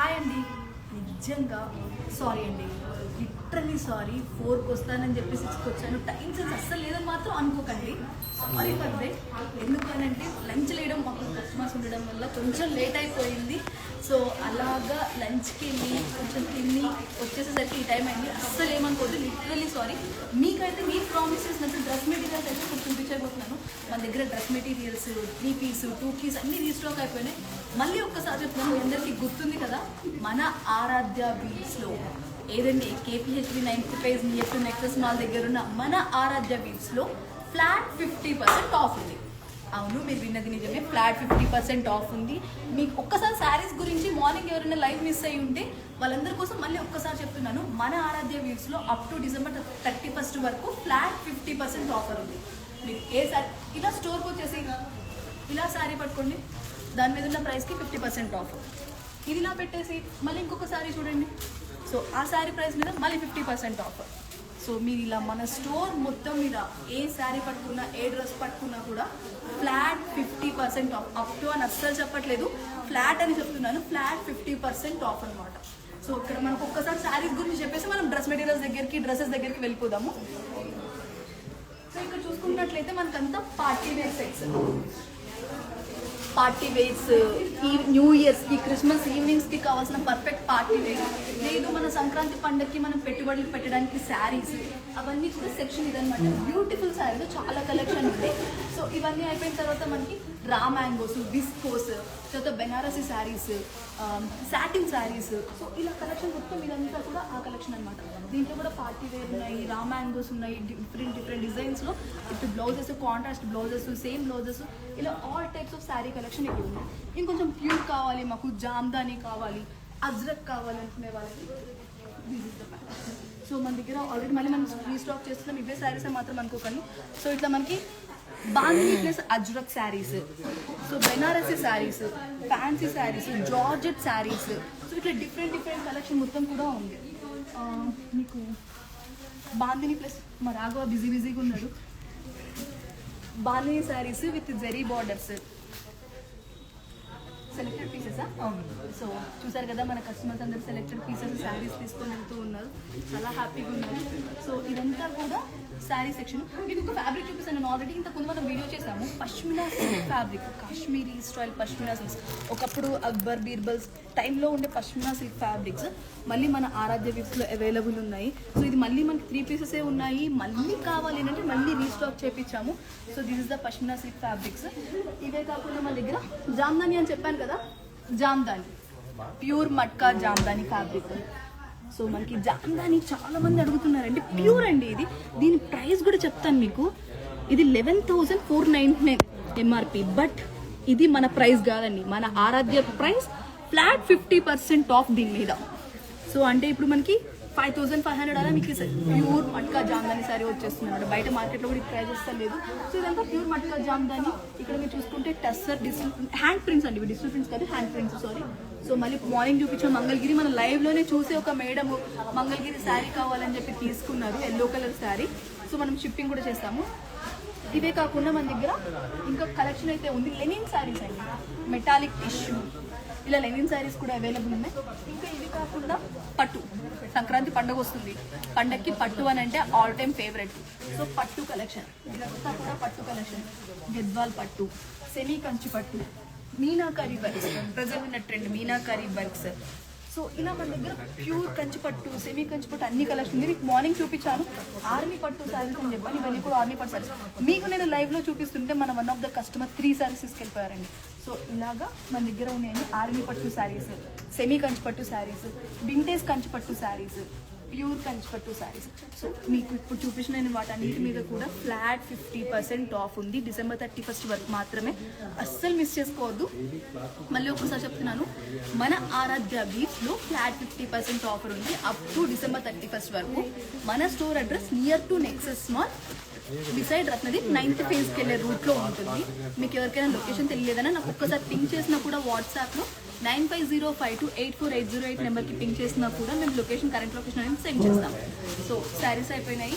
Hi అండి, నిజంగా sorry అండి, లిటరలీ సారీ. 4కి వస్తానని చెప్పి 6కి వచ్చాను. టైం సెన్స్ అస్సలు లేదని మాత్రం అనుకోకండి. Sorry for they. ఎందుకనంటే లంచ్ లేయడం మాకు కస్టమర్స్ ఉండడం వల్ల కొంచెం లేట్ అయిపోయింది. సో అలాగా లంచ్కి వెళ్ళి కొంచెం తిని వచ్చేసేసరికి ఈ టైం అయింది. అస్సలు ఏమనుకోవద్దు, లిటరలీ సారీ. మీకైతే మీ ప్రామిస్ చేసినట్టు డ్రెస్ మెటీరియల్స్ అయితే ఇప్పుడు చూపించబోతున్నాను. మన దగ్గర డ్రెస్ మెటీరియల్స్ 3 పీస్ 2 పీస్ అన్నీ రీస్టాక్ అయిపోయినాయి. మళ్ళీ ఒక్కసారి చెప్తున్నాను, మీ అందరికీ గుర్తుంది కదా, మన ఆరాధ్య వీవ్స్లో ఏదండి KPHB 95 near to nexus mall దగ్గర ఉన్న మన ఆరాధ్య వీవ్స్లో ఫ్లాట్ 50% ఆఫ్ ఉంది. అవును, మీరు విన్నది నిజమే, ఫ్లాట్ 50% ఆఫ్ ఉంది. మీకు ఒక్కసారి శారీస్ గురించి మార్నింగ్ ఎవరైనా లైవ్ మిస్ అయ్యి ఉంటే వాళ్ళందరి కోసం మళ్ళీ ఒక్కసారి చెప్తున్నాను. మన ఆరాధ్య వీవ్స్లో అప్ టు డిసెంబర్ 31 వరకు ఫ్లాట్ 50% ఆఫర్ ఉంది. మీకు ఏ శారీ ఇలా స్టోర్కి వచ్చేసి ఇలా శారీ పట్టుకోండి, దాని మీద ఉన్న ప్రైస్కి 50% ఆఫ్. ఇది ఇలా పెట్టేసి మళ్ళీ ఇంకొక శారీ చూడండి, సో ఆ శారీ ప్రైస్ మీద మళ్ళీ 50% ఆఫర్. సో మీరు ఇలా మన స్టోర్ మొత్తం మీద ఏ శారీ పట్టుకున్నా ఏ డ్రెస్ పట్టుకున్నా కూడా ఫ్లాట్ 50% ఆఫ్. అప్ టు అని అస్సలు చెప్పట్లేదు, ఫ్లాట్ అని చెప్తున్నాను. ఫ్లాట్ 50% ఆఫ్ అనమాట. సో ఇక్కడ మనకు ఒక్కసారి శారీస్ గురించి చెప్పేసి మనం డ్రెస్ మెటీరియల్స్ దగ్గరికి డ్రెస్సెస్ దగ్గరికి వెళ్ళిపోదాము. సో ఇక్కడ చూసుకున్నట్లయితే మనకంతా party wear sets, party wears, ఈ న్యూ ఇయర్స్కి క్రిస్మస్ ఈవినింగ్స్కి కావాల్సిన పర్ఫెక్ట్ పార్టీ వేర్, లేదు మన సంక్రాంతి పండుగకి మనం పెట్టుబడులు పెట్టడానికి శారీస్, అవన్నీ కూడా సెక్షన్ ఇదనమాట. బ్యూటిఫుల్ శారీస్ చాలా కలెక్షన్ ఉంది. సో ఇవన్నీ అయిపోయిన తర్వాత మనకి రా మ్యాంగోస్, విస్కోస్, తర్వాత బెనారసీ శారీస్, సాటిన్ శారీస్, సో ఇలా కలెక్షన్ మొత్తం ఇదంతా కూడా ఆ కలెక్షన్ అనమాట. దీంట్లో కూడా పార్టీ వేర్ ఉన్నాయి, రా మ్యాంగోస్ ఉన్నాయి, డిఫరెంట్ డిజైన్స్లో with blouses, contrast blouses, same blouses, ఇలా all types of sari collection ఇక్కడ ఉంది. ఇంకొంచెం ప్యూర్ కావాలి మాకు, జామ్దాని కావాలి, అజ్రక్ కావాలి అనుకునే వాళ్ళకి this is the pattern. So మన దగ్గర ఆల్రెడీ మళ్ళీ మనం రీస్టాక్ చేస్తున్నాం, ఇవే శారీస్ మాత్రం అనుకోకండి. సో ఇట్లా మనకి bandhani plus Ajrak saris, so Banarasi saris, fancy saris, georgette saris, so ఇట్లా డిఫరెంట్ కలెక్షన్ మొత్తం కూడా ఉంది. మీకు బాంధనీ ప్లస్ మా రాఘవ బిజీగా ఉన్నాడు. Bandhani saris with zari borders, selected పీసెసా? అవును. సో చూసారు కదా, మన కస్టమర్స్ అందరు సెలెక్టెడ్ పీసెస్ శారీస్ తీసుకొని వెళ్తూ ఉన్నారు, చాలా హ్యాపీగా ఉన్నారు. సో ఇదంతా కూడా శారీ సెక్షన్. మీకు ఒక ఫ్యాబ్రిక్ చూపిస్తాను, నేను ఆల్రెడీ ఇంతకుముందు మనం వీడియో చేసాము. Pashmina silk fabric, Kashmiri style pashmina silks, ఒకప్పుడు అక్బర్ బీర్బల్స్ టైంలో ఉండే పష్మినా సిల్క్ ఫ్యాబ్రిక్స్ మళ్ళీ మన ఆరాధ్య వీవ్స్లో అవైలబుల్ ఉన్నాయి. సో ఇది మళ్ళీ మనకి 3 పీసెసే ఉన్నాయి, మళ్ళీ కావాలి అంటే మళ్ళీ రీస్టాక్ చేయించాము. So this is the pashmina silk fabrics. ఇవే కాకుండా మన దగ్గర జామ్దాని అని చెప్పాను కదా, Jamdani pure matka Jamdani fabric. So మనకి జామ్దాని చాలా మంది అడుగుతున్నారండి, ప్యూర్ అండి ఇది. దీని ప్రైస్ కూడా చెప్తాను మీకు, ఇది 11,499 ఎంఆర్పి. బట్ ఇది మన ప్రైస్ కాదండి, మన ఆరాధ్య ప్రైస్ ఫ్లాట్ 50% ఆఫ్ దీని మీద. సో అంటే ఇప్పుడు మనకి 5,500 అలా మీకు ప్యూర్ మట్కా జామ్దాని సారీ వచ్చేస్తుంది అనమాట. బయట మార్కెట్లో కూడా ప్రైస్ వస్తా లేదు. సో ఇదంతా ప్యూర్ మట్కా జామ్దాని. ఇక్కడ మీరు చూసుకుంటే టస్సర్ హ్యాండ్ ప్రింట్స్ అండి, ఇవి డిజిటల్ ప్రింట్స్ కాదు, హ్యాండ్ ప్రింట్స్, సారీ. సో మళ్ళీ మార్నింగ్ చూపించాం మంగళగిరి, మన లైవ్లోనే చూసి ఒక మేడం మంగళగిరి శారీ కావాలని చెప్పి తీసుకున్నారు, ఎల్లో కలర్ శారీ. సో మనం షిప్పింగ్ కూడా చేస్తాము. ఇవే కాకుండా మన దగ్గర ఇంకా కలెక్షన్ అయితే ఉంది, లెనిన్ శారీస్ అండి, మెటాలిక్ టిష్యూ, ఇలా లెనిన్ శారీస్ కూడా అవైలబుల్ ఉన్నాయి. ఇంకా ఇవి కాకుండా పట్టు, సంక్రాంతి పండుగ వస్తుంది, పండగకి పట్టు అని అంటే ఆల్ టైమ్ ఫేవరెట్. సో పట్టు కలెక్షన్, ఇదంతా కూడా పట్టు కలెక్షన్, గద్వాల్ పట్టు, సెమీ కంచి పట్టు, మీనాకారీ వర్క్స్, ప్రజెంట్ ఉన్న ట్రెండ్ మీనాకారీ వర్క్స్. సో ఇలా మన దగ్గర ప్యూర్ కంచి పట్టు, సెమీ కంచి పట్టు అన్ని కలెక్షన్ ఉంది. మీకు మార్నింగ్ చూపించాను ఆర్మీ పట్టు శారీస్ అని చెప్పాను, ఇవన్నీ కూడా ఆర్మీ పట్టు శారీస్. మీకు నేను లైవ్లో చూపిస్తుంటే మన one of the customer 3 saris తీసుకెళ్ళిపోయారండి. సో ఇలాగా మన దగ్గర ఉన్నాయండి ఆర్మీ పట్టు శారీస్, సెమీ కంచి పట్టు శారీస్, వింటేజ్ కంచి పట్టు శారీస్, ప్యూర్ కంచి పట్టు శారీస్. సో మీకు ఇప్పుడు చూపించిన వాటన్నిటి మీద కూడా ఫ్లాట్ 50% ఆఫ్ ఉంది, డిసెంబర్ 31 వరకు మాత్రమే. అస్సలు మిస్ చేసుకోవద్దు. మళ్ళీ ఒక్కసారి చెప్తున్నాను, మన ఆరాధ్య వీవ్స్లో ఫ్లాట్ 50% ఆఫర్ ఉంది అప్ టు డిసెంబర్ 31 వరకు. మన store address near to nexus mall beside Ratnadeep 9th ఫేజ్కి వెళ్ళే రూట్లో ఉంటుంది. మీకు ఎవరికైనా లొకేషన్ తెలియలేదన్నా నాకు ఒక్కసారి పింక్ చేసినా కూడా వాట్సాప్లో 9505284808 నెంబర్కి పింక్ చేసినా కూడా మేము లొకేషన్, కరెంట్ లొకేషన్ అనేది సెండ్ చేస్తాం. సో శారీస్ అయిపోయినాయి.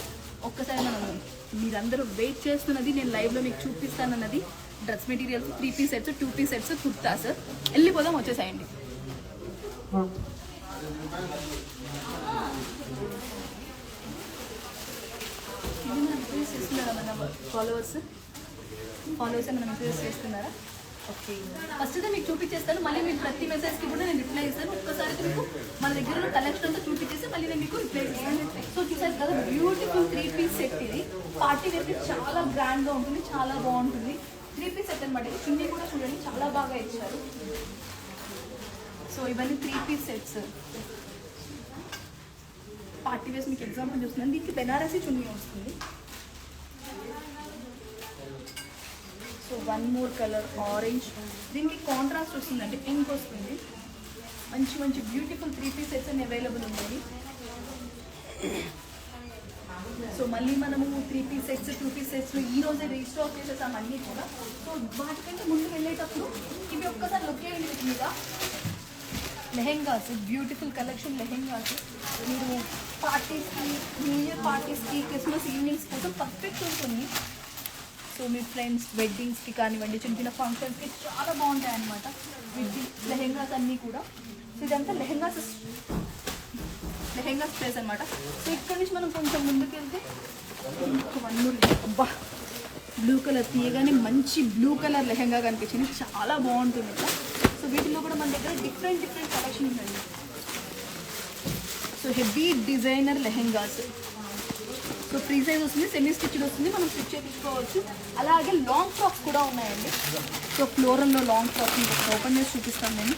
ఒక్కసారి మనం మీరందరూ వెయిట్ చేస్తున్నది నేను లైవ్లో మీకు చూపిస్తానన్నది dress materials, 3 piece sets, 2 piece sets, kurtas. వెళ్ళిపోదాం, వచ్చేసాయండి. ఇది మన మెసేజ్ చేస్తున్నారా మన ఫాలోవర్స్ ఏమైనా మెసేజెస్ చేస్తున్నారా? ఓకే, ఫస్ట్ అయితే మీకు చూపించేస్తాను, మళ్ళీ మీకు ప్రతి మెసేజ్కి కూడా నేను రిప్లై ఇస్తాను. ఒక్కసారి మీకు మన దగ్గర ఉన్న కలెక్షన్ అంతా చూపించేసి మళ్ళీ నేను మీకు రిప్లై ఇస్తాను. సో చూసారు కదా, బ్యూటిఫుల్ 3-piece సెట్ ఇది. పార్టీ వేర్కి చాలా గ్రాండ్గా ఉంటుంది, చాలా బాగుంటుంది. 3-piece సెట్ అనమాట. చున్నీ కూడా చూడండి చాలా బాగా ఇచ్చారు. సో ఇవన్నీ 3-piece సెట్స్. పార్టీ వేర్స్ మీకు ఎగ్జాంపుల్ చూస్తున్నాను. దీనికి బెనారసీ చున్నీ వస్తుంది. సో 1 more కలర్ ఆరెంజ్, దీనికి కాంట్రాస్ట్ వస్తుందండి, పింక్ వస్తుంది. మంచి మంచి బ్యూటిఫుల్ 3-piece సెట్స్ అన్ని అవైలబుల్ ఉన్నాయి. సో మళ్ళీ మనము 3-piece సెట్స్ 2-piece సెట్స్ ఈ రోజే రీస్టాక్ చేసేసాం అన్నీ కూడా. సో వాటికంటే ముందు వెళ్ళేటప్పుడు ఇవి ఒక్కసారి లుక్ చేయండి. వీటి మీద లెహెంగాస్, బ్యూటిఫుల్ కలెక్షన్ లెహెంగాస్. మీరు పార్టీస్కి, న్యూ ఇయర్ పార్టీస్కి, క్రిస్మస్ ఈవినింగ్స్ కోసం పర్ఫెక్ట్ ఉంటుంది. సో మీ ఫ్రెండ్స్ వెడ్డింగ్స్కి కానివ్వండి, చిన్న చిన్న ఫంక్షన్స్కి చాలా బాగుంటాయి అన్నమాట వీటి లెహెంగాస్ అన్నీ కూడా. సో ఇదంతా లెహెంగాస్ ప్లేస్ అనమాట. సో ఇక్కడ నుంచి మనం కొంచెం ముందుకు వెళ్తే 1 more, అబ్బా బ్లూ కలర్ తీయగానే మంచి బ్లూ కలర్ లెహెంగా కనిపించింది, చాలా బాగుంటుంది ఇక్కడ. సో వీటిలో కూడా మన దగ్గర డిఫరెంట్ కలెక్షన్ ఉందండి. So heavy designer lehengas. So free size వస్తుంది, సెమీ స్టిచ్డ్ వస్తుంది, మనం స్టిచ్ చేయించుకోవచ్చు. అలాగే లాంగ్ ఫ్రాక్స్ కూడా ఉన్నాయండి. సో ఫ్లోరల్లో లాంగ్ ఫ్రాక్స్ మీకు ఓపెన్ చేసి చూపిస్తాను నేను.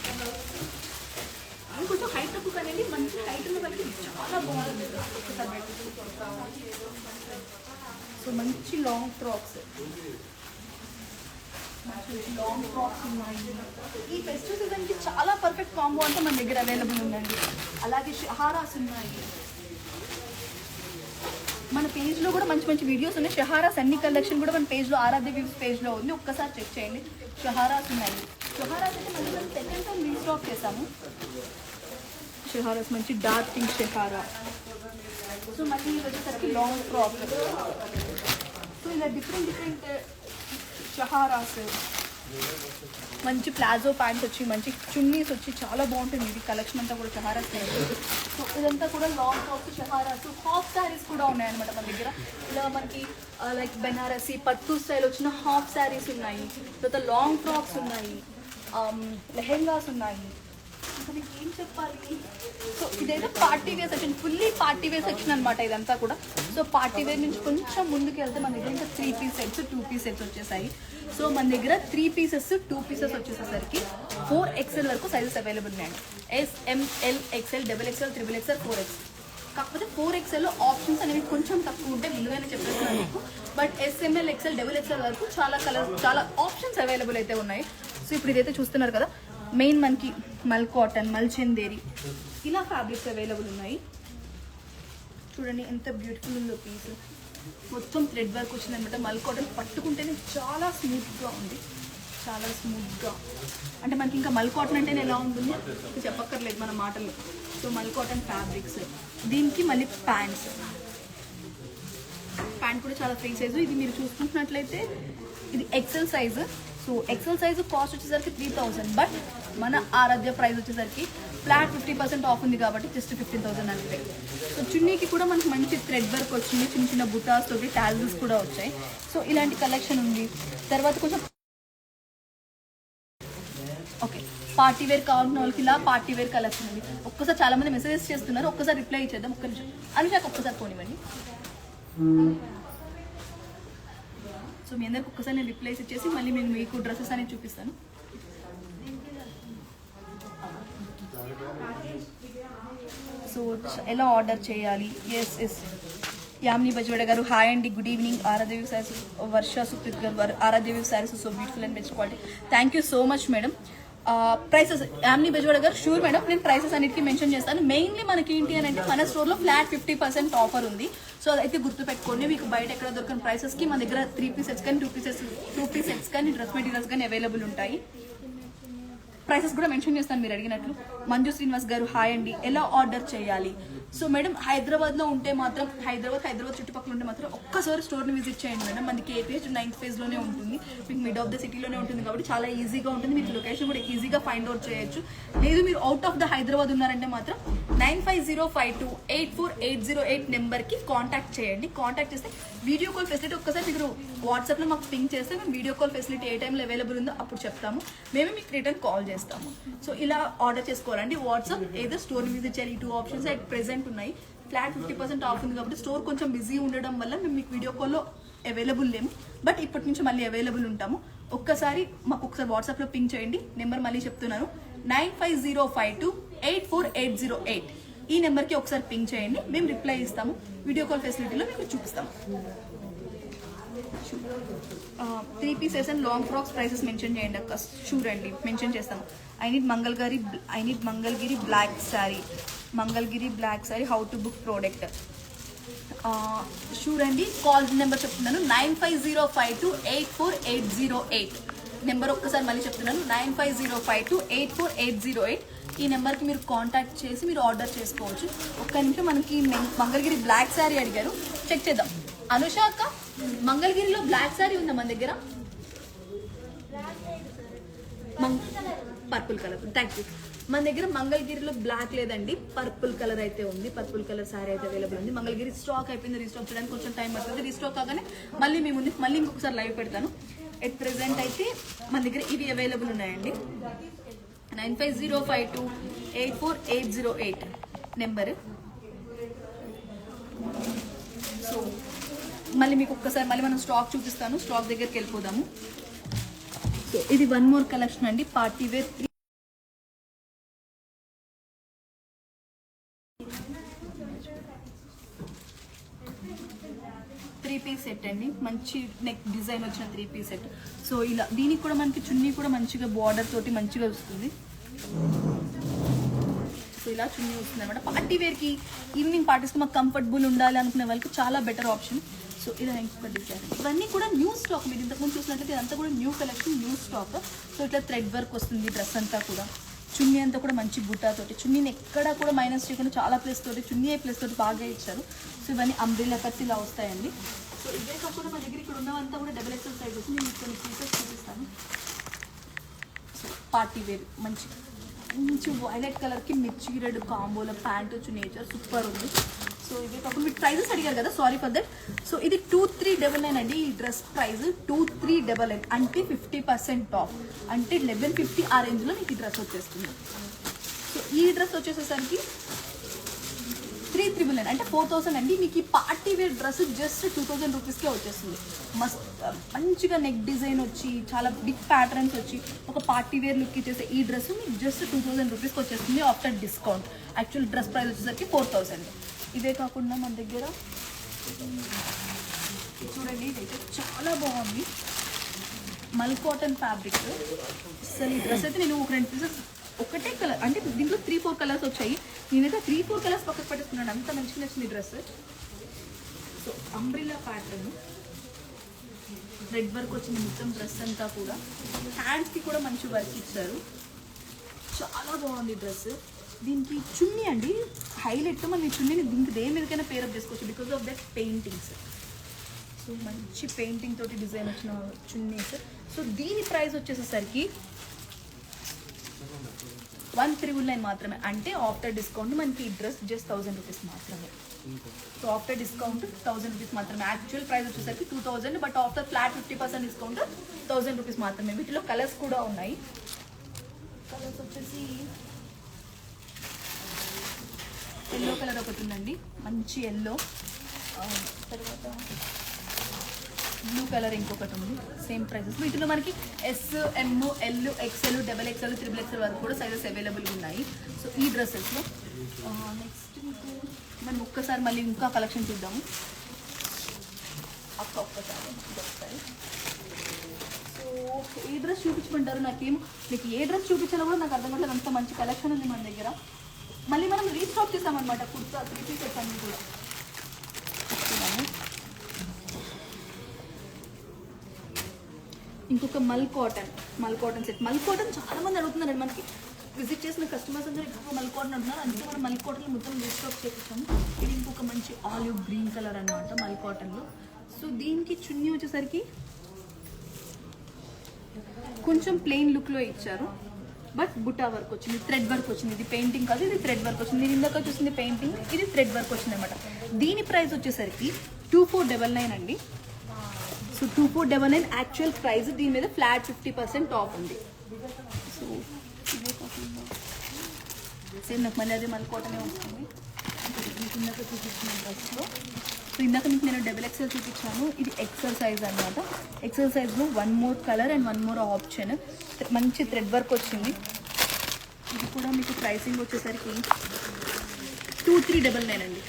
కొంచెం హైట్ తక్కువ కానీ మంచి హైట్ ఉన్న వాళ్ళకి చాలా బాగుంటుంది. సో మంచి లాంగ్ ఫ్రాక్స్ ఉన్నాయి. ఈ ఫెస్టివ్ సీజన్కి చాలా పర్ఫెక్ట్ కాంబో అంతా మన దగ్గర అవైలబుల్ ఉందండి. అలాగే షహారాస్ ఉన్నాయి. మన పేజ్లో కూడా మంచి మంచి వీడియోస్ ఉన్నాయి. షహారాస్ అన్ని కలెక్షన్ కూడా మన పేజ్లో, ఆరాధ్య వ్యూస్ పేజ్లో ఉంది, ఒక్కసారి చెక్ చేయండి. షహారాస్ ఉన్నాయి. షహారాస్ అయితే మళ్ళీ మనం సెకండ్ టైం రీస్టాక్ చేసాము. షహారాస్ మంచి డార్క్ పింక్ షహారా. సో మళ్ళీ వచ్చేసరికి లాంగ్ ఫ్రాక్. సో ఇలా డిఫరెంట్ షహారాస్. మంచి ప్లాజో ప్యాంట్స్ వచ్చి, మంచి చున్నీస్ వచ్చి చాలా బాగుంటుంది. ఇది కలెక్షన్ అంతా కూడా షహారాస్. సో ఇదంతా కూడా లాంగ్ ఫ్రాక్స్, షహారాస్, హాఫ్ శారీస్ కూడా ఉన్నాయన్నమాట మన దగ్గర. ఇలా మనకి లైక్ బెనారసీ పట్టు స్టైల్ వచ్చిన హాఫ్ శారీస్ ఉన్నాయి. తర్వాత లాంగ్ ఫ్రాక్స్ ఉన్నాయి, లెహెంగాస్ ఉన్నాయి. ఇంకా మీకు ఏం చెప్పాలి. సో ఇదైతే party wear section, fully party wear section అనమాట ఇదంతా కూడా. సో పార్టీ వేర్ నుంచి కొంచెం ముందుకు వెళ్తే మన దగ్గర ఇంకా 3-piece సెట్స్ 2-piece సెట్స్ వచ్చేసాయి. సో మన దగ్గర 3 pieces 2 pieces వచ్చేసరికి 4XL వరకు సైజెస్ అవైలబుల్ ఉన్నాయండి. SML, XL, XXL, XXL, 4X. కాకపోతే 4XL ఆప్షన్స్ అనేవి కొంచెం తక్కువ ఉంటాయి, ముందుగానే చెప్పేస్తున్నాను మీకు. బట్ SML, XL, XXL వరకు చాలా ఆప్షన్స్ అవైలబుల్ అయితే ఉన్నాయి. సో ఇప్పుడు ఇదైతే చూస్తున్నారు కదా, మెయిన్ మనకి మల్ కాటన్, మల్ చందేరి ఇలా ఫ్యాబ్రిక్స్ అవైలబుల్ ఉన్నాయి. చూడండి ఎంత బ్యూటిఫుల్ ఉందో పీస్. మొత్తం థ్రెడ్ వర్క్ వచ్చిందనమాట. మల్ కాటన్ పట్టుకుంటేనే చాలా స్మూత్గా ఉంది, చాలా స్మూత్గా. అంటే మనకి ఇంకా మల్ కాటన్ అంటేనే ఎలా ఉంటుంది చెప్పక్కర్లేదు మన మాటల్లో. సో మల్ కాటన్ ఫ్యాబ్రిక్స్. దీనికి మళ్ళీ ప్యాంట్ కూడా చాలా ఫ్రీ సైజు. ఇది మీరు చూసుకుంటున్నట్లయితే ఇది XL size. So XL size cost వచ్చేసరికి 3000. బట్ మన ఆరాధ్య ప్రైస్ వచ్చేసరికి ఫ్లాట్ 50% ఆఫ్ ఉంది కాబట్టి జస్ట్ 15,000 అంతే. సో చున్నీకి కూడా మనకి మంచి థ్రెడ్ వర్క్ వచ్చింది, చిన్న చిన్న బుటాస్ తోటి టాజిల్స్ కూడా వచ్చాయి. సో ఇలాంటి కలెక్షన్ ఉంది. తర్వాత కొంచెం ఓకే, పార్టీ వేర్ కావాల్సిన వాళ్ళకి ఇలా పార్టీ వేర్ కలెక్షన్ ఉంది. ఒక్కసారి చాలా మంది మెసేజెస్ చేస్తున్నారు, ఒక్కసారి రిప్లై ఇచ్చేద్దాం. ఒక్క నిమిషం అనుషాకు ఒక్కసారి ఫోన్ ఇవ్వండి. సో మీ అందరికి ఒక్కసారి నేను రిప్లైస్ ఇచ్చేసి మళ్ళీ నేను మీకు డ్రెస్సెస్ అనేది చూపిస్తాను. సో ఎలా ఆర్డర్ చేయాలి? ఎస్ యామిని బజ్వాడ గారు హాయ్ అండి, good evening. Aradhya view saris, Varsha Supreeth గారు Aradhya view saris so beautiful and best quality. Thank you so much madam. Prices Yamini Bajwada గారు షూర్ మేడం, నేను ప్రైసెస్ అన్నిటికీ మెన్షన్ చేస్తాను. మెయిన్లీ మనకి ఏంటి అని అంటే మన స్టోర్లో ఫ్లాట్ 50% ఆఫర్ ఉంది. సో అదైతే గుర్తుపెట్టుకోండి. మీకు బయట ఎక్కడ దొరికిన ప్రైసెస్కి మన దగ్గర 3 pieces కానీ 2 pieces కానీ డ్రెస్ మెటీరియల్స్ కానీ అవైలబుల్ ఉంటాయి. ప్రైసెస్ కూడా మెన్షన్ చేస్తాను మీరు అడిగినట్లు. మంజు శ్రీనివాస్ గారు హాయ్ అండి, ఎలా ఆర్డర్ చేయాలి? సో మేడం హైదరాబాద్లో ఉంటే మాత్రం హైదరాబాద్ చుట్టుపక్కల ఉంటే మాత్రం ఒక్కసారి స్టోర్ని విజిట్ చేయండి మేడం. మనకి KPH 9th phase-లోనే ఉంటుంది, మీకు మిడ్ ఆఫ్ ద సిటీలోనే ఉంటుంది కాబట్టి చాలా ఈజీగా ఉంటుంది. మీకు లొకేషన్ కూడా ఈజీగా ఫైండ్ అవుట్ చేయొచ్చు. లేదు మీరు అవుట్ ఆఫ్ ద హైదరాబాద్ ఉన్నారంటే మాత్రం 9505284808 నెంబర్కి కాంటాక్ట్ చేయండి. కాంటాక్ట్ చేస్తే వీడియో కాల్ ఫెసిలిటీ ఒక్కసారి మీరు వాట్సాప్లో మాకు పింక్ చేస్తే మేము వీడియో కాల్ ఫెసిలిటీ ఏ టైంలో అవైలబుల్ ఉందో అప్పుడు చెప్తాము, మేమే మీకు రిటర్న్ కాల్ చేస్తాము. సో ఇలా ఆర్డర్ చేసుకోవాలండి. వాట్సాప్ ఏదో స్టోర్ విజిట్ చేయాలి. ఈ 2 ఆప్షన్స్ అట్ ప్రెసెంట్ ఉన్నాయి. ఫ్లాట్ 50% ఆఫ్ ఉంది కాబట్టి స్టోర్ కొంచెం బిజీ ఉండడం వల్ల మేము మీకు వీడియో కాల్లో అవైలబుల్ లేము, బట్ ఇప్పటి నుంచి మళ్ళీ అవైలబుల్ ఉంటాము. ఒక్కసారి మాకు ఒకసారి వాట్సాప్లో పింక్ చేయండి. నెంబర్ మళ్ళీ చెప్తున్నాను, 9505284808. ఈ నెంబర్కి ఒకసారి పింక్ చేయండి, మేము రిప్లై ఇస్తాము. వీడియో కాల్ ఫెసిలిటీలో మీకు చూపిస్తాము. 3 pieces and long frocks prices mention చేయండి అక్క. చూడండి మెన్షన్ చేస్తాము. I need Mangalagiri black sari how to book product. చూడండి కాల్ నెంబర్ చెప్తున్నాను, 9505284808. నెంబర్ ఒక్కసారి మళ్ళీ చెప్తున్నాను, 9505284808. ఈ నెంబర్కి మీరు కాంటాక్ట్ చేసి మీరు ఆర్డర్ చేసుకోవచ్చు. ఒక్క నిమిషం, మనకి మంగళగిరి బ్లాక్ శారీ అడిగారు, చెక్ చేద్దాం. అనుష అక్క, మంగళగిరిలో బ్లాక్ శారీ ఉందా మన దగ్గర? Purple colour, thank you. మన దగ్గర మంగళగిరిలో బ్లాక్ లేదండి, పర్పుల్ కలర్ అయితే ఉంది. పర్పుల్ కలర్ శారీ అయితే అవైలబుల్ ఉంది. మంగళగిరి స్టాక్ అయిపోయింది, రీస్టాక్ చేయడానికి కొంచెం టైం పడుతుంది. రీస్టాక్ కాగానే మళ్ళీ మీ ముందు మళ్ళీ ఇంకొకసారి లైవ్ పెడతాను. ఎట్ ప్రెసెంట్ అయితే మన దగ్గర ఇవి అవైలబుల్ ఉన్నాయండి. 9505284808 నెంబర్. సో మళ్ళీ మీకు ఒక్కసారి మళ్ళీ మనం స్టాక్ చూపిస్తాను, స్టాక్ దగ్గరికి వెళ్ళిపోదాము. సో ఇది 1 more కలెక్షన్ అండి, పార్టీ వేర్ 3 piece సెట్ అండి. మంచి నెక్ డిజైన్ వచ్చిన 3 piece సెట్. సో ఇలా దీనికి కూడా మనకి చున్నీ కూడా మంచిగా బార్డర్ తోటి మంచిగా వస్తుంది. సో ఇలా చున్నీ వస్తుంది అనమాట. పార్టీ వేర్కి ఈవినింగ్ పార్టీస్కి మాకు కంఫర్టబుల్ ఉండాలి అనుకునే వాళ్ళకి చాలా బెటర్ ఆప్షన్. సో ఇలా ఇంకొక డిజైన్, ఇవన్నీ కూడా న్యూ స్టాక్. మీరు ఇంతకుముందు చూసినట్లయితే ఇదంతా కూడా new collection, new stock. So ఇట్లా థ్రెడ్ వర్క్ వస్తుంది డ్రెస్ అంతా కూడా. చున్నీ అంతా కూడా మంచి బుట్టాతోటి, చున్నీని ఎక్కడ కూడా మైనస్ చేయకుండా చాలా ప్లేస్ తోటి, చున్నీ ప్లేస్ తోటి బాగా ఇచ్చారు. సో ఇవన్నీ అంబ్రెల్లా కట్స్ ఇలా వస్తాయండి. సో ఇదే కాకుండా మా దగ్గర ఇక్కడ ఉన్నవంతా కూడా XXL సైజ్ వస్తుంది. నేను కొన్ని పీసెస్ చూపిస్తాను. సో పార్టీ వేర్ మంచి వైలెట్ కలర్కి మిర్చి రెడ్ కాంబోలో ప్యాంట్ వచ్చి నేచర్ సూపర్ ఉంది. సో ఇదే కాకుండా మీరు ప్రైజెస్ అడిగారు కదా, సారీ ఫర్ దట్. సో ఇది 2399 అండి. ఈ డ్రెస్ ప్రైస్ 2399 అంటే 50% ఆఫ్, అంటే 1150 ఆ రేంజ్లో మీకు ఈ డ్రెస్ వచ్చేస్తుంది. సో ఈ డ్రెస్ వచ్చేసేసరికి 3399 అంటే 4000 అండి. మీకు ఈ పార్టీ వేర్ డ్రెస్ జస్ట్ 2000 రూపీస్కే వచ్చేస్తుంది. మస్త్ మంచిగా నెక్ డిజైన్ వచ్చి చాలా బిగ్ ప్యాటర్న్స్ వచ్చి ఒక పార్టీ వేర్ లుక్ ఇచ్చేసి ఈ డ్రెస్ మీకు జస్ట్ 2000 రూపీస్కి వచ్చేస్తుంది after discount. Actual dress price వచ్చేసరికి 4000. ఇదే కాకుండా మన దగ్గర చూడండి, ఇదైతే చాలా బాగుంది, మల్ కాటన్ ఫ్యాబ్రిక్. అసలు ఈ డ్రెస్ అయితే నేను ఒక 2 పీసెస్ ఒకటే కలర్, అంటే దీంట్లో 3-4 కలర్స్ వచ్చాయి. నేనైతే 3-4 కలర్స్ పక్కకు పెట్టేసుకున్నాను, అంత మంచిగా నచ్చింది dress. So umbrella pattern, red work వచ్చింది మొత్తం డ్రెస్ అంతా కూడా. హ్యాండ్స్కి కూడా మంచి వర్క్ ఇచ్చారు, చాలా బాగుంది డ్రెస్. దీనికి చున్నీ అండి హైలైట్. మనం ఈ చున్నీని దీనికి దేని మీదకైనా పేరప్ చేసుకోవచ్చు because of that paintings. So మంచి పెయింటింగ్ తోటి డిజైన్ వచ్చిన చున్నీస్. సో దీని ప్రైస్ వచ్చేసేసరికి 1399 మాత్రమే, అంటే ఆఫ్టర్ డిస్కౌంట్ మనకి ఈ డ్రెస్ జస్ట్ 1000 రూపీస్ మాత్రమే. సో ఆఫ్టర్ డిస్కౌంట్ 1000 రూపీస్ మాత్రమే. యాక్చువల్ ప్రైస్ వచ్చేసరికి 2000, but after flat 50% discount 1000 rupees మాత్రమే. వీటిలో కలర్స్ కూడా ఉన్నాయి. కలర్స్ వచ్చేసి ఎల్లో కలర్ ఒకటి ఉందండి, మంచి ఎల్లో. తర్వాత బ్లూ కలర్ ఇంకొకటి ఉంది, సేమ్ ప్రైసెస్. వీటిలో మనకి S, M, L, XL, XXL, XXL వరకు కూడా సైజెస్ అవైలబుల్ ఉన్నాయి. సో ఈ డ్రెస్సెస్లో నెక్స్ట్ మనం ఒక్కసారి మళ్ళీ ఇంకా కలెక్షన్ చూద్దాము. ఒక్కసారి సో ఏ డ్రెస్ చూపించమంటారు? నాకేమో మీకు ఏ డ్రెస్ చూపించాలో కూడా నాకు అర్థం కావట్లేదు, అంత మంచి కలెక్షన్ ఉంది మన దగ్గర. మళ్ళీ మనం రీస్టాక్ చేస్తామన్నమాట కుర్తా 3 పీసెస్ అన్నీ కూడా. ఇంకొక మల్ కాటన్ సెట్. మల్ కాటన్ చాలా మంది అడుగుతున్నారు. మనకి విజిట్ చేసిన కస్టమర్స్ అందరూ ఎక్కువ మల్కోటని అంటున్నారు, అందుకే మనం మల్కోటలో మొత్తం రీస్టాక్ చేయించాము. ఇది ఇంకొక మంచి ఆలివ్ గ్రీన్ కలర్ అనమాట మల్కోటన్లో. సో దీనికి చున్నీ వచ్చేసరికి కొంచెం ప్లెయిన్ లుక్లో ఇచ్చారు, బట్ బుటా వర్క్ వచ్చింది, థ్రెడ్ వర్క్ వచ్చింది. ఇది పెయింటింగ్ కాదు, ఇది థ్రెడ్ వర్క్ వచ్చింది. నేను ఇందాక చూసింది పెయింటింగ్, ఇది థ్రెడ్ వర్క్ వచ్చింది అనమాట. దీని ప్రైస్ వచ్చేసరికి 2499 అండి. So 2499 actual price. దీని మీద ఫ్లాట్ 50% ఆఫ్ ఉంది. సో ఇదే కాకుండా సేమ్ నాకు మళ్ళీ అదే మల్కోటనే వస్తుంది. ఇందాక చూపించిన డ్రెస్లో, సో ఇందాక మీకు నేను XXL చూపించాను, ఇది ఎక్సెల్ సైజ్ అనమాట. ఎక్సెల్ సైజ్లో 1 more colour and 1 more option, మంచి థ్రెడ్ వర్క్ వచ్చింది. ఇది కూడా మీకు ప్రైసింగ్ వచ్చేసరికి 2399 అండి.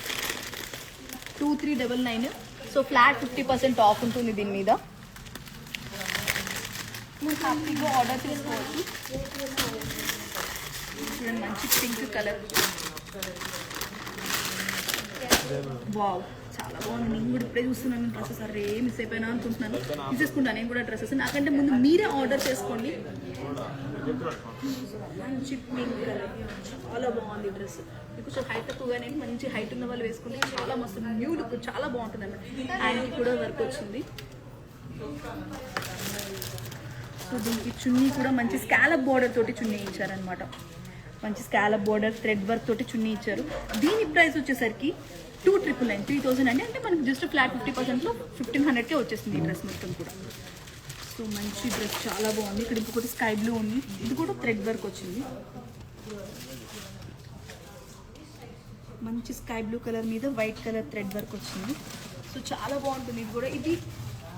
2399. సో ఫ్లాట్ 50% ఆఫ్ ఉంటుంది దీని మీద. మీరు హ్యాపీగా ఆర్డర్ చేసుకోవచ్చు. చూడండి మంచి పింక్ కలర్, వావ్ చాలా బాగుంది. నేను కూడా ఇప్పుడే చూస్తున్నాను డ్రెస్సెస్, అరే మిస్ అయిపోయినా అనుకుంటున్నాను. తీసేసుకుంటాను నేను కూడా డ్రెస్సెస్, నాకంటే ముందు మీరే ఆర్డర్ చేసుకోండి. మంచి పింక్ కలర్, చాలా బాగుంది డ్రెస్. కొంచెం హైట్ తక్కువగానే మంచి హైట్ ఉన్న వాళ్ళు వేసుకుంటే చాలా మస్తు న్యూ లుక్, చాలా బాగుంటుంది అన్నమాట. హ్యాండ్కి కూడా వర్క్ వచ్చింది. సో దీనికి చున్నీ కూడా మంచి స్కాలప్ బార్డర్ తోటి చున్నీ ఇచ్చారనమాట. మంచి స్కాలప్ బార్డర్ థ్రెడ్ వర్క్ తోటి చున్నీ ఇచ్చారు. దీని ప్రైస్ వచ్చేసరికి 2999, 3000 అండి. అంటే మనకి జస్ట్ ఫ్లాట్ 50%లో 1500కే వచ్చేసింది ఈ డ్రెస్ మొత్తం కూడా. సో మంచి డ్రెస్ చాలా బాగుంది. ఇక్కడ ఇంకొకటి స్కై బ్లూ ఉంది, ఇది కూడా థ్రెడ్ వర్క్ వచ్చింది. మంచి స్కై బ్లూ కలర్ మీద వైట్ కలర్ థ్రెడ్ వర్క్ వచ్చింది. సో చాలా బాగుంటుంది ఇది కూడా. ఇది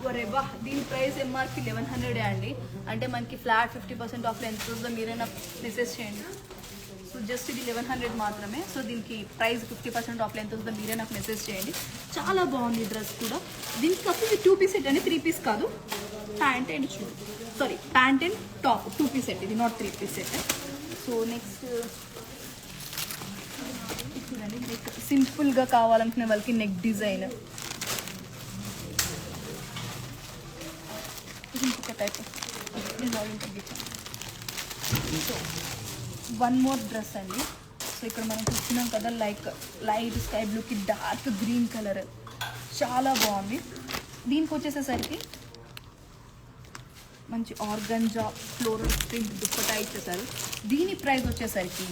వరేవా, దీని ప్రైస్ ఎంఆర్పి 1100 అండి. అంటే మనకి ఫ్లాట్ 50% ఆఫ్లో ఎంత ఉందో మీరైనా మెసేజ్ చేయండి. సో జస్ట్ ఇది 1100 మాత్రమే. సో దీనికి ప్రైస్ 50% ఆఫ్లో ఎంత ఉందో మీరే నాకు మెసేజ్ చేయండి. చాలా బాగుంది డ్రెస్ కూడా. దీనికి కాకపోతే 2 పీస్ సెట్ అండి, 3 పీస్ కాదు. Pant and shoe, sorry pant and top 2 piece set, ఇది not 3 piece set. So next చూడండి, నెక్ సింపుల్గా కావాలనుకునే వాళ్ళకి నెక్ డిజైన్ ఇంకొక టైప్. సో 1 మోర్ డ్రెస్ అండి. సో ఇక్కడ మనం చూస్తున్నాం కదా, లైట్ స్కై బ్లూకి డార్క్ గ్రీన్ కలర్, చాలా బాగుంది. దీనికి వచ్చేసేసరికి మంచి ఆర్గంజా ఫ్లోరల్ ప్రింట్ దుప్పటా ఇచ్చేసారు. దీని ప్రైస్ వచ్చేసరికి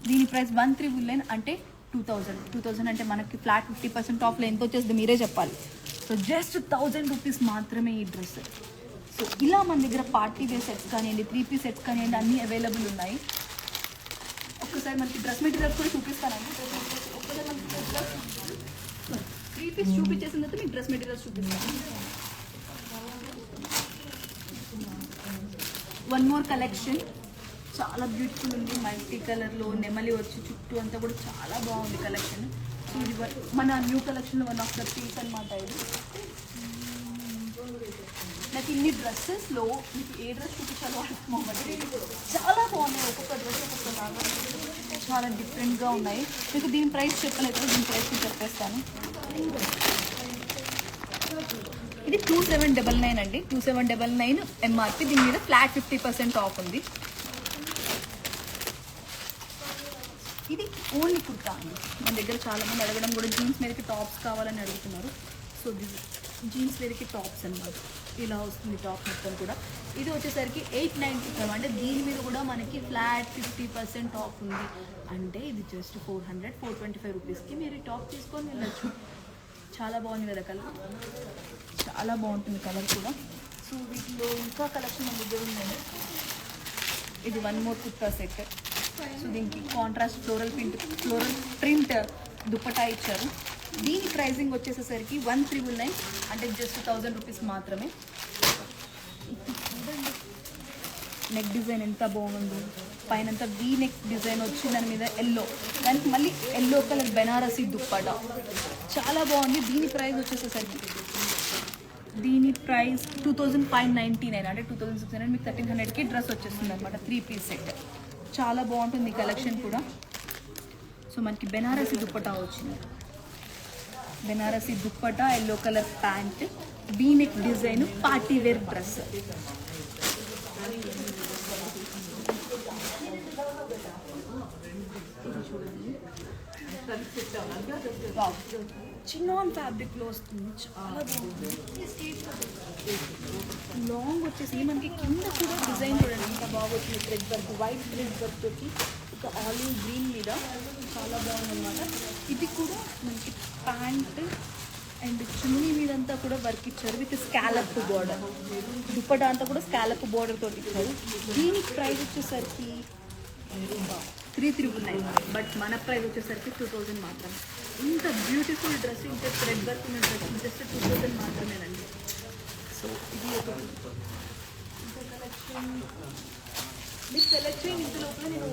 1399, అంటే 2000 అంటే మనకి ఫ్లాట్ 50% ఆఫ్లో ఎంత వచ్చేస్తుంది మీరే చెప్పాలి. సో జస్ట్ 1000 రూపీస్ మాత్రమే ఈ డ్రెస్. సో ఇలా మన దగ్గర పార్టీ వేర్ సెట్స్ కానివ్వండి, 3 పీస్ సెట్స్ కానివ్వండి, అన్నీ అవైలబుల్ ఉన్నాయి. ఒక్కసారి మనకి డ్రెస్ మెటీరియల్స్ కూడా చూపిస్తానండి. ఒక్కసారి మనకి 3 పీస్ చూపించేసిన తర్వాత మీకు డ్రెస్ మెటీరియల్స్ చూపిస్తాను. 1 మోర్ కలెక్షన్, చాలా బ్యూటిఫుల్ ఉంది. మల్టీ కలర్లో నెమలి వచ్చి చుట్టూ అంతా కూడా చాలా బాగుంది కలెక్షన్. సో ఇది మన న్యూ కలెక్షన్లో 1 ఆఫ్ ద పీస్ అనమాట. ఇది నాకు ఇన్ని డ్రెస్సెస్లో మీకు ఏ డ్రెస్ చూపించాలో అర్థమవ్వదు. చాలా బాగున్నాయి, ఒక్కొక్క డ్రెస్ ఒక్కొక్కలాగా చాలా డిఫరెంట్గా ఉన్నాయి. మీకు దీని ప్రైస్ చెప్పలేదు, దీని ప్రైస్ నేను చెప్పేస్తాను. ఇది 2799 అండి. 2799 ఎంఆర్పి. దీని మీద ఫ్లాట్ 50% ఆఫ్ ఉంది. ఇది ఓన్లీ కుర్తా అండి. మన దగ్గర చాలామంది అడగడం కూడా జీన్స్ మీదకి టాప్స్ కావాలని అడుగుతున్నారు. సో జీన్స్ మీదకి టాప్స్ అన్నమాట. ఇలా వస్తుంది టాప్ మొత్తం కూడా. ఇది వచ్చేసరికి 895, అంటే దీని మీద కూడా మనకి ఫ్లాట్ 50% ఆఫ్ ఉంది. అంటే ఇది జస్ట్ 425 రూపీస్కి మీరు ఈ టాప్ తీసుకొని వెళ్ళచ్చు. చాలా బాగుంది కదా కలర్, చాలా బాగుంటుంది కలర్ కూడా. సో వీటిలో ఇంకా కలెక్షన్ మన దగ్గర ఉందండి. ఇది 1 మోర్ కుర్తా సెట్. సో దీనికి కాంట్రాస్ట్ ఫ్లోరల్ ప్రింట్ దుప్పటా ఇచ్చారు. దీని ప్రైజింగ్ వచ్చేసేసరికి 1399, అంటే జస్ట్ 1000 రూపీస్ మాత్రమే. నెక్ డిజైన్ ఎంత బాగుంది, పైన వీ నెక్ డిజైన్ వచ్చి దాని మీద ఎల్లో, దానికి మళ్ళీ ఎల్లో కలర్ బెనారసీ దుప్పటా చాలా బాగుంది. దీని ప్రైస్ వచ్చేసేసరికి 2599, అంటే 2600, మీకు 1300కి డ్రెస్ వచ్చేస్తుంది అనమాట. 3 పీస్ సెట్ చాలా బాగుంటుంది కలెక్షన్ కూడా. సో మనకి బెనారసీ దుప్పటా వచ్చింది, Banarasi dupatta, yellow colour pant, V neck design, party wear dress. చిన్నాన్ ఫ్యాబ్రిక్లో వస్తుంది, చాలా బాగుంది. లాంగ్ వచ్చేసి మనకి కింద కూడా డిజైన్ చూడండి ఎంత బాగా వచ్చింది. Thread work, white thread work తోటి ఒక ఆలివ్ గ్రీన్ మీద చాలా బాగుందన్నమాట. ఇది కూడా మనకి ప్యాంట్ అండ్ చున్నీ మీదంతా కూడా వర్క్ ఇచ్చారు విత్ స్కాలప్ బోర్డర్. దుప్పటా అంతా కూడా స్కాలప్ బోర్డర్ తోటి ఇచ్చారు. దీనికి ప్రైస్ వచ్చేసరికి 3,399, బట్ మన ప్రైస్ వచ్చేసరికి 2,000 మాత్రమే. ఇంత బ్యూటిఫుల్ డ్రెస్, ఇంత థ్రెడ్ వర్క్ ఉన్న డ్రెస్ జస్ట్ 2,000 మాత్రమేనండి. సో ఇది ఒక కలెక్షన్ మీకు సెలెక్ట్ చేయండి. ఇంత లోపల నేను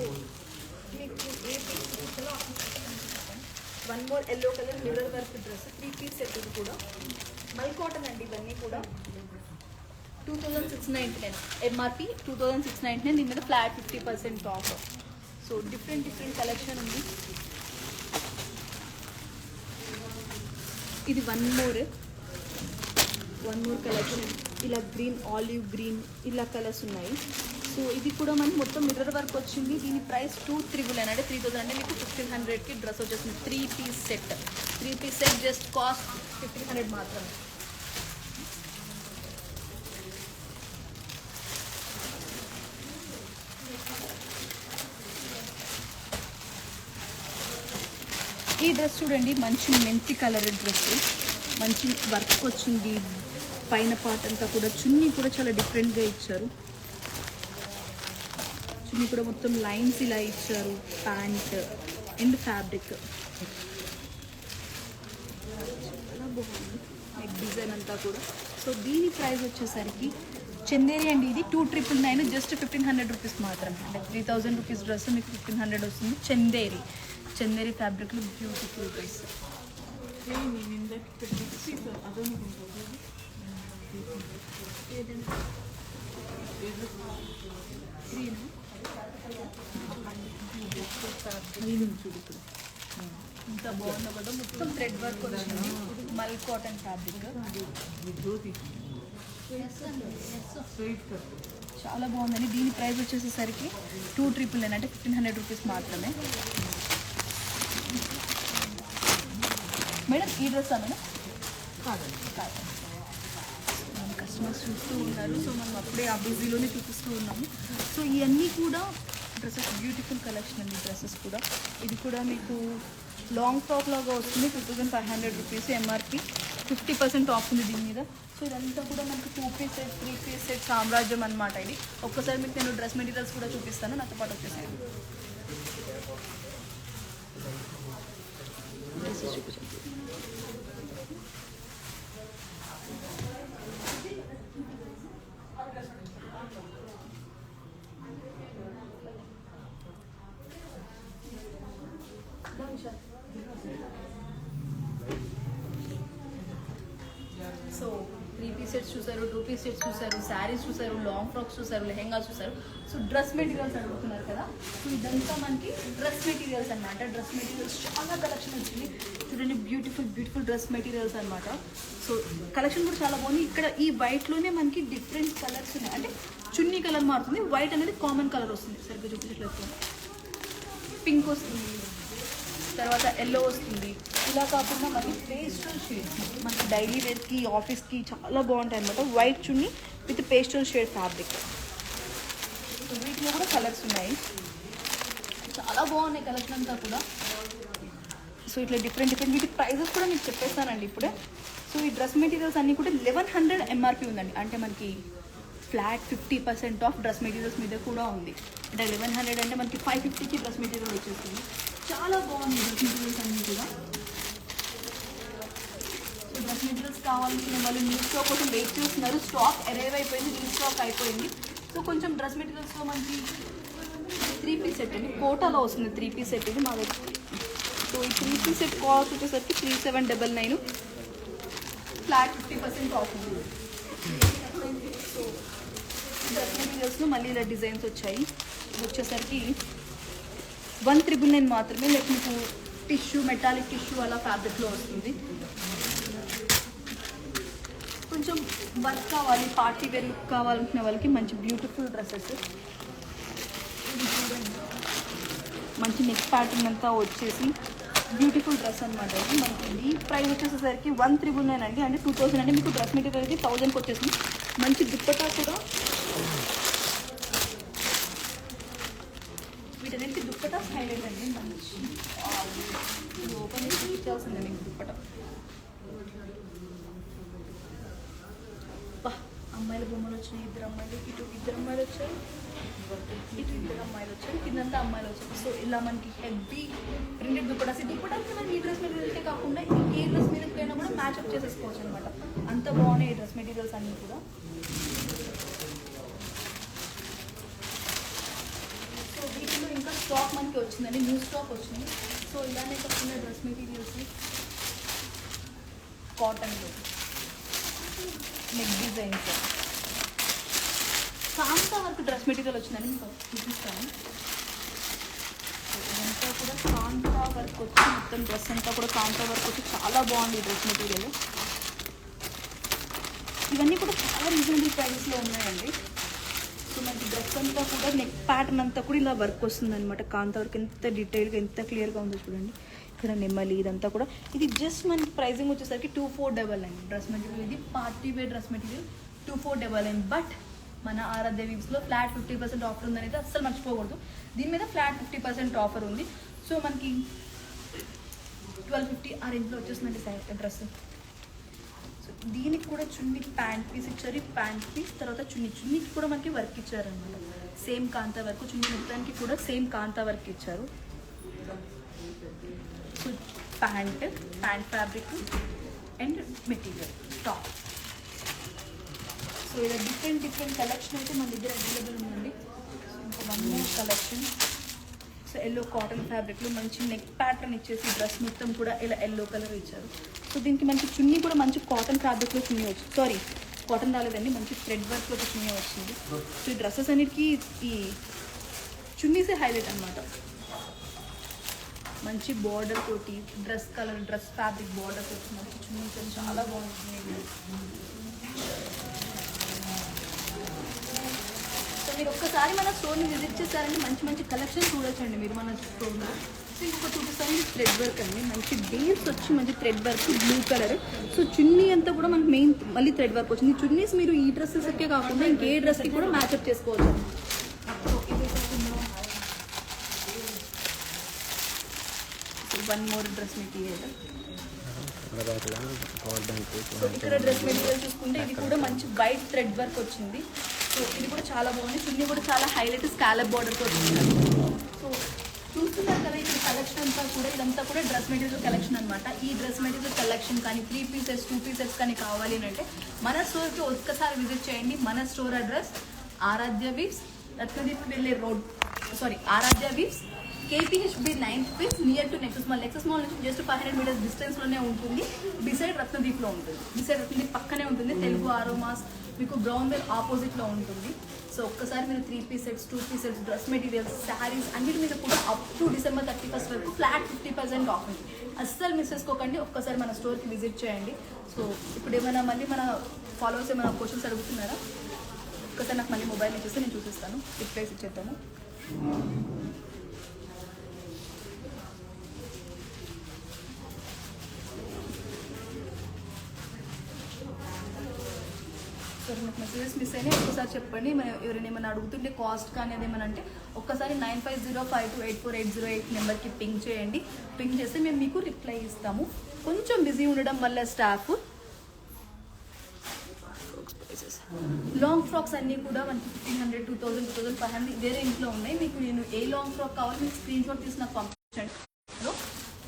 మీకు ఏ పీస్ ఇస్తానో one more yellow colour mirror work dress 3 piece set. ఇది కూడా మల్ కాటన్ అండి. ఇవన్నీ కూడా 2,699 ఎంఆర్పి, 2,699. దీని మీద flat 50% of. So different collection ఉంది. ఇది వన్ మోర్ కలెక్షన్. ఇలా గ్రీన్, ఆలివ్ గ్రీన్ ఇలా కలర్స్ ఉన్నాయి. సో ఇది కూడా మనకి మొత్తం మిర్రర్ వర్క్ వచ్చింది. దీని ప్రైస్ 2,399 అంటే 3,000 అంటే మీకు 1,500కి డ్రెస్ వచ్చేసింది. 3 పీస్ సెట్ జస్ట్ కాస్ట్ 1,500 మాత్రమే. ఈ డ్రెస్ చూడండి, మంచి మెంతి కలర్ డ్రెస్, మంచి వర్క్ వచ్చింది. పైన పార్ట్ అంతా కూడా చున్నీ కూడా చాలా డిఫరెంట్గా ఇచ్చారు. చున్నీ కూడా మొత్తం లైన్స్ ఇలా ఇచ్చారు. ప్యాంట్ అండ్ ఫ్యాబ్రిక్ చాలా బాగుంది. నెక్ డిజైన్ అంతా కూడా. సో దీని ప్రైస్ వచ్చేసరికి చందేరి అండి. ఇది 2,999 జస్ట్ 1,500 రూపీస్ మాత్రమే. అంటే 3,000 రూపీస్ డ్రెస్ మీకు 1,500 వస్తుంది. చందేరి ఫ్యాబ్రిక్లో బ్యూటిఫుల్ డ్రెస్. ఇంత బాగుంది కదా, మొత్తం థ్రెడ్ వర్క్ వచ్చింది. మల్ కాటన్ ఫ్యాబ్రిక్ చాలా బాగుందండి. దీని ప్రైస్ వచ్చేసేసరికి 2,999 అంటే 1,500 రూపీస్ మాత్రమే. మేడం ఈ డ్రెస్సా మేడం? కాదండి. కస్టమర్స్ చూస్తూ ఉన్నారు. సో మనం అప్పుడే ఆ బిజీలోనే చూపిస్తూ ఉన్నాము. సో ఇవన్నీ కూడా డ్రెస్సెస్ బ్యూటిఫుల్ కలెక్షన్ అండి. డ్రెస్సెస్ కూడా ఇది కూడా మీకు లాంగ్ ఫ్రాక్ లాగా వస్తుంది. 2,500 రూపీస్ ఎంఆర్పి, 50% ఆఫ్ ఉంది దీని మీద. సో ఇదంతా కూడా మనకి 2 పీస్ సెట్, 3 పీస్ సెట్ సామ్రాజ్యం అనమాట. ఇది ఒక్కసారి మీకు నేను డ్రెస్ మెటీరియల్స్ కూడా చూపిస్తాను. నాతో పాటు వచ్చేసాను. డ్రెస్సెస్ చూపించండి. సో 3 పీస్ సెట్స్ చూసారు, 2 పీస్ సెట్స్ చూసారు, శారీస్ చూసారు, లాంగ్ ఫ్రాక్స్ చూసారు, లెహెంగాస్ చూసారు. సో డ్రెస్ మెటీరియల్స్ అడుగుతున్నారు కదా. సో ఇదంతా మనకి డ్రెస్ మెటీరియల్స్ అనమాట. డ్రెస్ మెటీరియల్స్ చాలా కలెక్షన్ వచ్చింది చూడండి. బ్యూటిఫుల్ డ్రెస్ మెటీరియల్స్ అనమాట. సో కలెక్షన్ కూడా చాలా బాగుంది. ఇక్కడ ఈ వైట్లోనే మనకి డిఫరెంట్ కలర్స్ ఉన్నాయి. అంటే చున్నీ కలర్ మారుతుంది, వైట్ అనేది కామన్ కలర్ వస్తుంది. సరిగ్గా చూపించట్లేదు. పింక్ వస్తుంది, తర్వాత ఎల్లో వస్తుంది. ఇలా కాకుండా మనకి పేస్టల్ షేడ్స్ మనకి డైలీ వేర్కి, ఆఫీస్కి చాలా బాగుంటాయి అనమాట. White chunni with pastel shade fabric. వీటిలో కూడా కలర్స్ ఉన్నాయి. చాలా బాగున్నాయి కలెక్షన్ అంతా కూడా. సో ఇట్లా డిఫరెంట్ వీటి ప్రైజెస్ కూడా మీకు చెప్పేస్తానండి ఇప్పుడే. సో ఈ డ్రెస్ మెటీరియల్స్ అన్నీ కూడా 1,100 ఎంఆర్పి ఉందండి. అంటే మనకి ఫ్లాట్ 50% ఆఫ్ డ్రెస్ మెటీరియల్స్ మీద కూడా ఉంది. అంటే 1,100 అంటే మనకి 550కి డ్రెస్ మెటీరియల్ వచ్చేస్తుంది. చాలా బాగుంది డ్రెస్ మెటీరియల్స్ అన్నీ కూడా. సో డ్రెస్ మెటీరియల్స్ కావాల్సిన వాళ్ళు న్యూ స్టాక్ కోసం వెయిట్ చేస్తున్నారు. స్టాక్ అరైవ్ అయిపోయింది, న్యూ స్టాక్ అయిపోయింది. సో కొంచెం డ్రెస్ మెటీరియల్స్లో మనకి 3 పీస్ సెట్ అండి. కోటాలో వస్తుంది 3 పీస్ సెట్ ఇది మా దగ్గర. సో ఈ 3 పీస్ సెట్ కాస్ట్ వచ్చేసరికి 3,799, ఫ్లాట్ 50% ఆఫ్ ఉంది. సో డ్రెస్ మెటీరియల్స్లో మళ్ళీ ఇలా డిజైన్స్ వచ్చాయి. వచ్చేసరికి 1,399 మాత్రమే. లైక్ మీకు టిష్యూ, మెటాలిక్ టిష్యూ అలా ఫ్యాబ్రిక్లో వస్తుంది. కొంచెం వర్క్ కావాలి, పార్టీ వేర్ లుక్ కావాలనుకునే వాళ్ళకి మంచి బ్యూటిఫుల్ డ్రెస్సెస్. మంచి నెక్ ప్యాటర్న్ అంతా వచ్చేసి బ్యూటిఫుల్ డ్రెస్ అనమాట. ఇది మనకి ఈ ప్రైస్ వచ్చేసరికి 1,399 అండి. అంటే 2000 అంటే మీకు డ్రెస్ మెటీరియల్ అయితే 1000కి వచ్చేసింది. మంచి దుప్పటా కూడా, వీటన్నిటికీ దుప్పటా హైలైట్ అండి. మంచి ఇది ఓపెన్ చేసి చూపించాల్సిందే మీకు దుప్పటా. అమ్మాయిల బొమ్మలు వచ్చినాయి, ఇద్దరు అమ్మాయిలు, ఇటు ఇద్దరు అమ్మాయిలు వచ్చారు, ఇటు ఇద్దరు అమ్మాయిలు వచ్చారు, కిందంతా అమ్మాయిలు వచ్చారు. సో ఇలా మనకి హెవీ ప్రింటెడ్ దుప్పటాస్. ఈ దుప్పటాస్ మనం ఈ డ్రెస్ మెటీరియల్కే కాకుండా ఏ డ్రెస్ మీదకైనా కూడా మ్యాచ్అప్ చేసేసుకోవచ్చు అనమాట. అంత బాగున్నాయి ఈ డ్రెస్ మెటీరియల్స్ అన్నీ కూడా. సో వీటిలో ఇంకా స్టాక్ మనకి వచ్చిందండి, న్యూ స్టాక్ వచ్చింది. సో ఇలానే కాకుండా డ్రెస్ మెటీరియల్స్ కాటన్లో నెక్ డిజైన్స్, కాంతా వర్క్ డ్రెస్ మెటీరియల్ వచ్చిందని మీకు చూపిస్తాను. ఇదంతా కూడా కాంతా వర్క్ వచ్చి మొత్తం డ్రెస్ అంతా కూడా కాంతా వర్క్ వచ్చి చాలా బాగుంది ఈ డ్రెస్ మెటీరియల్. ఇవన్నీ కూడా చాలా రీజనబుల్ ప్రైస్లో ఉన్నాయండి. సో మనకి డ్రెస్ అంతా కూడా నెక్ ప్యాటర్న్ అంతా కూడా ఇలా వర్క్ వస్తుంది అనమాట. కాంతా వర్క్ ఎంత డీటెయిల్గా ఎంత క్లియర్గా ఉందో చూడండి. ఇక్కడ నెమ్మలి ఇదంతా కూడా. ఇది జస్ట్ మనకి ప్రైజింగ్ వచ్చేసరికి 2499 డ్రెస్ మెటీరియల్. ఇది party wear dress material 2499. But మన ఆరాధ్య వీవ్స్లో ఫ్లాట్ 50% ఆఫర్ ఉందని అయితే అస్సలు మర్చిపోకూడదు. దీని మీద ఫ్లాట్ 50% ఆఫర్ ఉంది. సో మనకి 1250 ఆ రేంజ్లో వచ్చేస్తుందండి డ్రెస్. సో దీనికి కూడా చున్నీ ప్యాంట్ పీస్ ఇచ్చారు. ఈ ప్యాంట్ పీస్ తర్వాత చున్నీకి కూడా మనకి వర్క్ ఇచ్చారనమాట. సేమ్ కాంతా వర్క్. చున్నీ మొత్తానికి కూడా సేమ్ కాంతా వర్క్ ఇచ్చారు. So pant fabric and material top. So ఇలా డిఫరెంట్ కలెక్షన్ అయితే మన దగ్గర అవైలబుల్ ఉందండి. సో ఇంకా 1 more collection. So yellow cotton ఫ్యాబ్రిక్లో మంచి నెక్ ప్యాటర్న్ ఇచ్చేసి డ్రెస్ మొత్తం కూడా ఇలా ఎల్లో కలర్ ఇచ్చారు. సో దీనికి మనకి చున్నీ కూడా మంచి కాటన్ ఫ్యాబ్రిక్లో చున్నీ వచ్చింది. సారీ కాటన్ రాలేదండి, మంచి థ్రెడ్ వర్క్లో చున్నీ వచ్చింది. సో ఈ డ్రెస్సెస్ అన్నిటికీ ఈ చున్నీసే హైలైట్ అనమాట. మంచి బార్డర్ తోటి dress colour dress fabric border తోటి మంచి చున్నీ చాలా బాగుంటుంది. సో మీరు ఒక్కసారి మన స్టోర్ని విజిట్ చేస్తారంటే మంచి కలెక్షన్ చూడొచ్చండి మీరు మన స్టోర్లో. సో ఇంకొక చూపిస్తాను, ఇది థ్రెడ్ వర్క్ అండి. మంచి బీడ్స్ వచ్చి మంచి thread work blue colour. So చున్నీ అంతా కూడా మనకి మెయిన్ మళ్ళీ థ్రెడ్ వర్క్ వచ్చింది. చున్నీస్ మీరు ఈ డ్రెస్సెస్కే కాకుండా ఇంకే డ్రెస్కి కూడా మ్యాచ్అప్ చేసుకోవచ్చు. One more dress material. So ఇక్కడ డ్రెస్ మెటీరియల్ చూసుకుంటే ఇది కూడా మంచి వైట్ థ్రెడ్ వర్క్ వచ్చింది. సో ఇది కూడా చాలా బాగుంది. చున్నీ కూడా చాలా హైలైట్ స్కాలప్ బార్డర్తో వచ్చింది. సో చూస్తున్నారు కదా ఇక్కడ కలెక్షన్ అంతా కూడా, ఇదంతా కూడా డ్రెస్ మెటీరియల్ కలెక్షన్ అనమాట. ఈ డ్రెస్ మెటీరియల్ కలెక్షన్ కానీ 3 పీసెస్ 2 పీసెస్ కానీ కావాలి అంటే మన స్టోర్కి ఒక్కసారి విజిట్ చేయండి. మన store address Aaradhya weaves, Ratnadeep వెళ్ళే road, Aaradhya weaves, KPHB 9th phase near to Nexus mall. Nexus mall నుంచి జస్ట్ 500 మీటర్స్ డిస్టెన్స్లోనే ఉంటుంది. బిసైడ్ రత్నదీప్లో ఉంటుంది. బిసైడ్ రత్నదీప్ పక్కనే ఉంటుంది. తెలుగు ఆరోమాస్ మీకు బ్రౌన్ వేల్ ఆపోజిట్లో ఉంటుంది. సో ఒక్కసారి మీరు 3 pieces 2 pieces dress materials saris అన్నిటి మీద కూడా అప్ టు December 31st వరకు ఫ్లాట్ 50% ఆఫ్ ఉంది. అస్సలు మిస్ చేసుకోకండి. ఒక్కసారి మన స్టోర్కి విజిట్ చేయండి. సో ఇప్పుడు ఏమైనా మళ్ళీ మన ఫాలోవర్స్ ఏమైనా క్వశ్చన్స్ అడుగుతున్నారా? ఒక్కసారి నాకు మళ్ళీ మొబైల్ ఇచ్చేస్తే నేను చూపిస్తాను, రిప్లైస్ ఇచ్చేద్దాము. సో నాకు మెసేజెస్ మిస్ అయినా ఒక్కసారి చెప్పండి. మనం ఎవరైనా ఏమైనా అడుగుతుంటే కాస్ట్ కానీ అదేమన్నా అంటే ఒక్కసారి 9505284808 నెంబర్కి పింక్ చేయండి. పింక్ చేస్తే మేము మీకు రిప్లై ఇస్తాము. కొంచెం బిజీ ఉండడం వల్ల స్టాఫ్. లాంగ్ ఫ్రాక్స్ అన్నీ కూడా మనకి 1500, 2000, 2500 ఇదే రేంజ్లో ఉన్నాయి. మీకు నేను ఏ లాంగ్ ఫ్రాక్ కావాలి మీకు స్క్రీన్ షాట్ తీసి నాకు పంపించండి.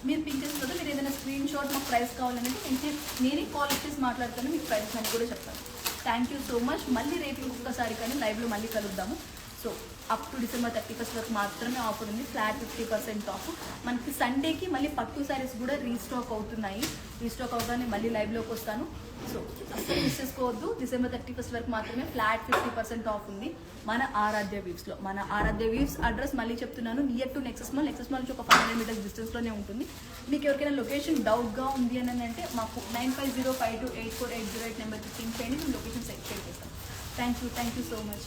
మీరు పింక్ చేసిన తర్వాత మీరు ఏదైనా స్క్రీన్ షాట్ మాకు ప్రైస్ కావాలనేది నేనే కాల్ చేసి మాట్లాడతాను, మీకు ప్రైస్ అని కూడా చెప్తాను. Thank you so much. మళ్ళీ రేపు ఒక్కసారి కానీ లైవ్లో మళ్ళీ కలుద్దాము. So up to December 31st వరకు మాత్రమే ఆఫర్ ఉంది. Flat 50% of. మనకి సండేకి మళ్ళీ పట్టు శారీస్ కూడా రీస్టాక్ అవుతున్నాయి. రీస్టాక్ అవగానే మళ్ళీ లైవ్లోకి వస్తాను. సో అస్సలు మిస్ చేసుకోవద్దు. December 31st వరకు మాత్రమే ఫ్లాట్ 50% ఆఫ్ ఉంది మన ఆరాధ్య వీవ్స్లో. మన ఆరాధ్య వీవ్స్ అడ్రస్ మళ్ళీ చెప్తున్నాను, near to Nexus mall. Nexus mall నుంచి ఒక 500 మీటర్స్ డిస్టెన్స్లోనే ఉంటుంది. మీకు ఎవరికైనా లొకేషన్ డౌట్గా ఉంది అని అంటే మాకు 9505284808 నెంబర్కి పింక్ చేయండి. మేము లొకేషన్ సెట్ చేస్తాం. Thank you so much.